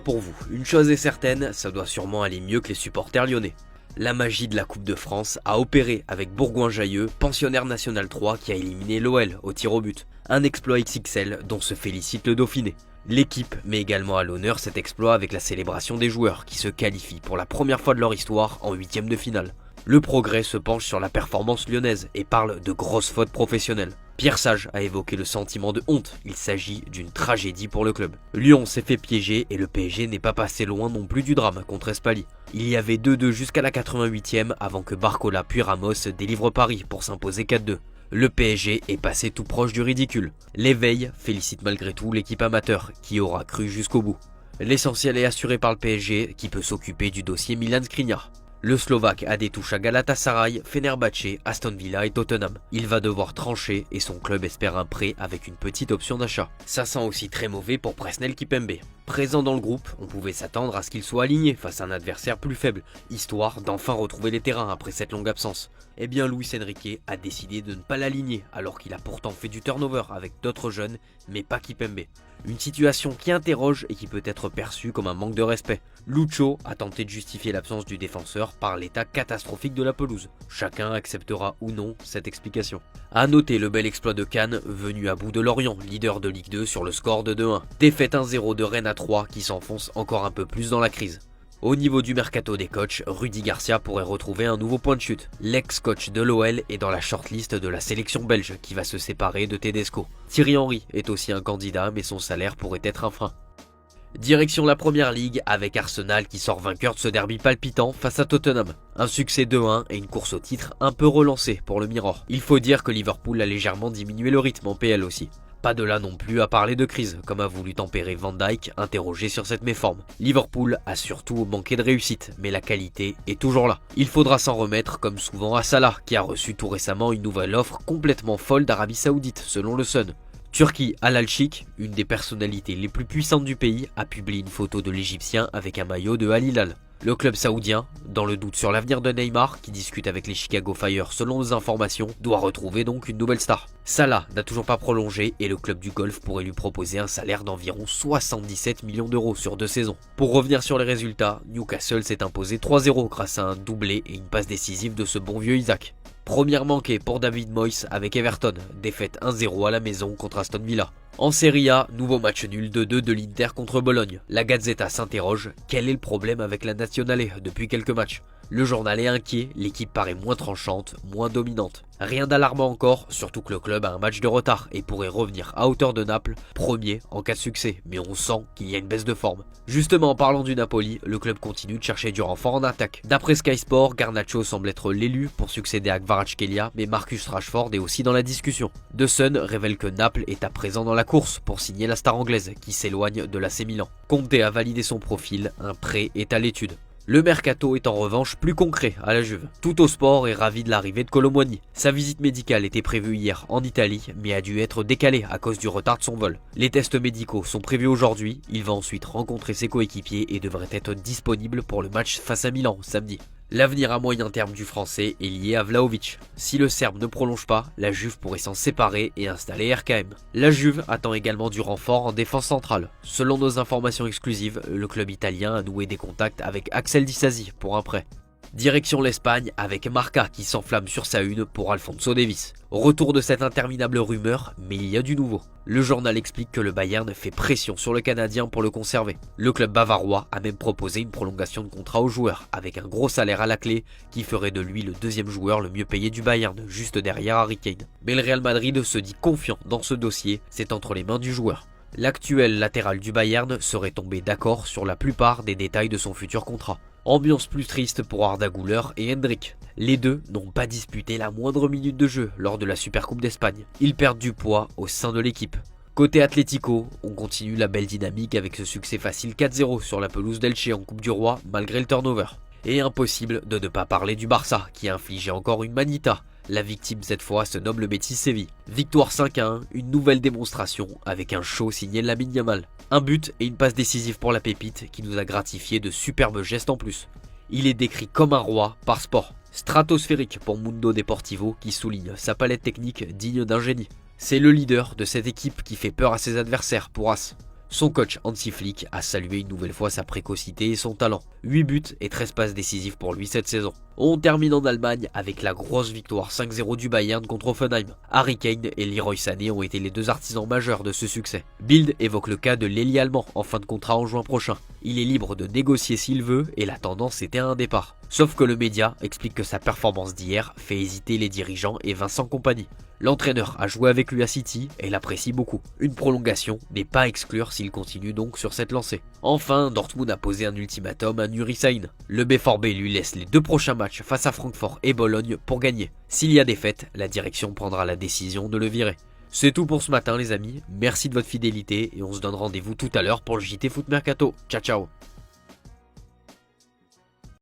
Pour vous, une chose est certaine, ça doit sûrement aller mieux que les supporters lyonnais. La magie de la Coupe de France a opéré avec Bourgoin-Jallieu, pensionnaire national 3 qui a éliminé l'OL au tir au but. Un exploit XXL dont se félicite le Dauphiné. L'équipe met également à l'honneur cet exploit avec la célébration des joueurs qui se qualifient pour la première fois de leur histoire en huitième de finale. Le Progrès se penche sur la performance lyonnaise et parle de grosses fautes professionnelles. Pierre Sage a évoqué le sentiment de honte, il s'agit d'une tragédie pour le club. Lyon s'est fait piéger et le PSG n'est pas passé loin non plus du drame contre Espali. Il y avait 2-2 jusqu'à la 88e avant que Barcola puis Ramos délivrent Paris pour s'imposer 4-2. Le PSG est passé tout proche du ridicule. L'éveil félicite malgré tout l'équipe amateur qui aura cru jusqu'au bout. L'essentiel est assuré par le PSG qui peut s'occuper du dossier Milan Skriniar. Le Slovaque a des touches à Galatasaray, Fenerbahçe, Aston Villa et Tottenham. Il va devoir trancher et son club espère un prêt avec une petite option d'achat. Ça sent aussi très mauvais pour Presnel Kimpembe. Présent dans le groupe, on pouvait s'attendre à ce qu'il soit aligné face à un adversaire plus faible, histoire d'enfin retrouver les terrains après cette longue absence. Eh bien Luis Enrique a décidé de ne pas l'aligner alors qu'il a pourtant fait du turnover avec d'autres jeunes, mais pas Kimpembe. Une situation qui interroge et qui peut être perçue comme un manque de respect. Lucho a tenté de justifier l'absence du défenseur par l'état catastrophique de la pelouse. Chacun acceptera ou non cette explication. A noter le bel exploit de Cannes venu à bout de Lorient, leader de Ligue 2 sur le score de 2-1. Défaite 1-0 de Rennes à 3 qui s'enfonce encore un peu plus dans la crise. Au niveau du mercato des coachs, Rudy Garcia pourrait retrouver un nouveau point de chute. L'ex-coach de l'OL est dans la shortlist de la sélection belge qui va se séparer de Tedesco. Thierry Henry est aussi un candidat mais son salaire pourrait être un frein. Direction la Première Ligue avec Arsenal qui sort vainqueur de ce derby palpitant face à Tottenham. Un succès 2-1 et une course au titre un peu relancée pour le Mirror. Il faut dire que Liverpool a légèrement diminué le rythme en PL aussi. Pas de là non plus à parler de crise, comme a voulu tempérer Van Dijk, interrogé sur cette méforme. Liverpool a surtout manqué de réussite, mais la qualité est toujours là. Il faudra s'en remettre comme souvent à Salah, qui a reçu tout récemment une nouvelle offre complètement folle d'Arabie Saoudite, selon le Sun. Turquie, Al Al-Sheikh, une des personnalités les plus puissantes du pays, a publié une photo de l'Égyptien avec un maillot de Al Hilal. Le club saoudien, dans le doute sur l'avenir de Neymar, qui discute avec les Chicago Fire selon nos informations, doit retrouver donc une nouvelle star. Salah n'a toujours pas prolongé et le club du Golfe pourrait lui proposer un salaire d'environ 77 millions d'euros sur 2 saisons. Pour revenir sur les résultats, Newcastle s'est imposé 3-0 grâce à un doublé et une passe décisive de ce bon vieux Isaac. Première manquée pour David Moyes avec Everton, défaite 1-0 à la maison contre Aston Villa. En Serie A, nouveau match nul 2-2 de l'Inter contre Bologne. La Gazzetta s'interroge, quel est le problème avec la Nazionale depuis quelques matchs? Le journal est inquiet, l'équipe paraît moins tranchante, moins dominante. Rien d'alarmant encore, surtout que le club a un match de retard et pourrait revenir à hauteur de Naples, premier en cas de succès, mais on sent qu'il y a une baisse de forme. Justement en parlant du Napoli, le club continue de chercher du renfort en attaque. D'après Sky Sport, Garnacho semble être l'élu pour succéder à Kvaratskhelia, mais Marcus Rashford est aussi dans la discussion. The Sun révèle que Naples est à présent dans la course pour signer la star anglaise qui s'éloigne de l'AC Milan. Conte a validé son profil, un prêt est à l'étude. Le mercato est en revanche plus concret à la Juve. Tout au sport est ravi de l'arrivée de Kolo Muani. Sa visite médicale était prévue hier en Italie, mais a dû être décalée à cause du retard de son vol. Les tests médicaux sont prévus aujourd'hui, il va ensuite rencontrer ses coéquipiers et devrait être disponible pour le match face à Milan samedi. L'avenir à moyen terme du Français est lié à Vlahovic. Si le Serbe ne prolonge pas, la Juve pourrait s'en séparer et installer RKM. La Juve attend également du renfort en défense centrale. Selon nos informations exclusives, le club italien a noué des contacts avec Axel Disasi pour un prêt. Direction l'Espagne avec Marca qui s'enflamme sur sa une pour Alphonso Davies. Retour de cette interminable rumeur, mais il y a du nouveau. Le journal explique que le Bayern fait pression sur le Canadien pour le conserver. Le club bavarois a même proposé une prolongation de contrat au joueur, avec un gros salaire à la clé qui ferait de lui le deuxième joueur le mieux payé du Bayern, juste derrière Harry Kane. Mais le Real Madrid se dit confiant dans ce dossier, c'est entre les mains du joueur. L'actuel latéral du Bayern serait tombé d'accord sur la plupart des détails de son futur contrat. Ambiance plus triste pour Arda Güler et Hendrik. Les deux n'ont pas disputé la moindre minute de jeu lors de la Supercoupe d'Espagne. Ils perdent du poids au sein de l'équipe. Côté Atlético, on continue la belle dynamique avec ce succès facile 4-0 sur la pelouse d'Elche en Coupe du Roi malgré le turnover. Et impossible de ne pas parler du Barça qui a infligé encore une manita. La victime cette fois se nomme le Betis Séville. Victoire 5-1, une nouvelle démonstration avec un show signé Lamine Yamal. Un but et une passe décisive pour la pépite qui nous a gratifié de superbes gestes en plus. Il est décrit comme un roi par Sport. Stratosphérique pour Mundo Deportivo qui souligne sa palette technique digne d'un génie. C'est le leader de cette équipe qui fait peur à ses adversaires pour As. Son coach Hansi Flick a salué une nouvelle fois sa précocité et son talent. 8 buts et 13 passes décisives pour lui cette saison. On termine en Allemagne avec la grosse victoire 5-0 du Bayern contre Hoffenheim. Harry Kane et Leroy Sané ont été les deux artisans majeurs de ce succès. Bild évoque le cas de l'ailier allemand en fin de contrat en juin prochain. Il est libre de négocier s'il veut et la tendance était à un départ. Sauf que le média explique que sa performance d'hier fait hésiter les dirigeants et Vincent Kompany. L'entraîneur a joué avec lui à City et l'apprécie beaucoup. Une prolongation n'est pas à exclure s'il continue donc sur cette lancée. Enfin, Dortmund a posé un ultimatum à Nuri Sahin. Le BVB lui laisse les 2 prochains matchs face à Francfort et Bologne pour gagner. S'il y a défaite, la direction prendra la décision de le virer. C'est tout pour ce matin les amis, merci de votre fidélité et on se donne rendez-vous tout à l'heure pour le JT Foot Mercato. Ciao ciao.